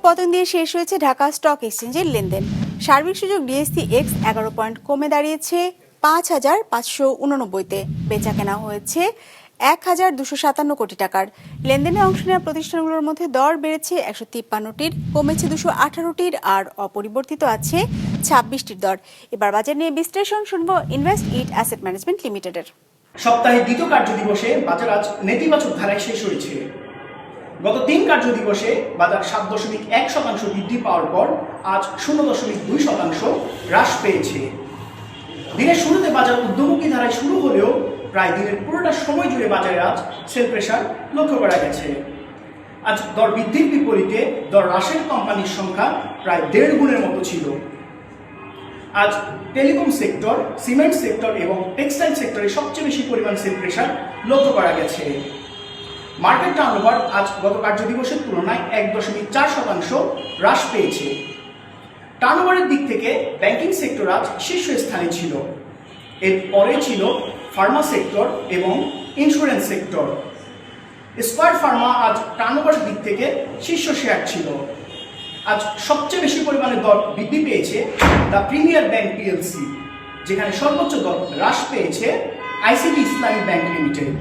পতন দিয়ে শেষ হয়েছে ঢাকা স্টক এক্সচেঞ্জের লেনদেন। সার্বিক সূচক ডিএসসি এক্স 11 পয়েন্ট কমে দাঁড়িয়েছে 5,589-তে। বেচা কেনা হয়েছে 1,257 কোটি টাকার। লেনদেনে অংশ নেওয়া প্রতিষ্ঠানগুলোর মধ্যে দর বেড়েছে 153টির, কমেছে 218টির, আর অপরিবর্তিত আছে 26টির দর। এবার বাজার নিয়ে বিশ্লেষণ শুনবো ইনভেস্ট ইট অ্যাসেট ম্যানেজমেন্ট লিমিটেডের। সপ্তাহের দ্বিতীয় কার্যদিবসে বাজার আজ নেতিবাচক ধারায় শেষ হয়েছে। গত 3 কার্যদিবসে বাজার 7.1% বৃদ্ধি পাওয়ার পর আজ 0.2% হ্রাস পেয়েছে। দিনের শুরুতে বাজার ঊর্ধ্বমুখী ধারায় শুরু হলেও প্রায় দিনের পুরোটা সময় জুড়ে বাজারে আজ সেল প্রেসার লক্ষ্য করা গেছে। আজ দর বৃদ্ধির বিপরীতে দর হ্রাসের কোম্পানির সংখ্যা প্রায় 1.5 গুণের মতো ছিল। আজ টেলিকম সেক্টর, সিমেন্ট সেক্টর এবং টেক্সটাইল সেক্টরে সবচেয়ে বেশি পরিমাণ সেল প্রেসার লক্ষ্য করা গেছে। মার্কেট টার্নওভার আজ গত কার্যদিবসের তুলনায় 1.4% হ্রাস পেয়েছে। টার্নওভারের দিক থেকে ব্যাংকিং সেক্টর আজ শীর্ষস্থানে ছিল। এর পরে ছিল ফার্মা সেক্টর এবং ইন্স্যুরেন্স সেক্টর। স্কয়ার ফার্মা আজ টার্নওভারের দিক থেকে শীর্ষ শেয়ার ছিল। আজ সবচেয়ে বেশি পরিমাণে দর বৃদ্ধি পেয়েছে দ্য প্রিমিয়ার ব্যাংক পিএলসি, যেখানে সর্বোচ্চ দর হ্রাস পেয়েছে আইসিবি ইসলামী ব্যাংক লিমিটেড।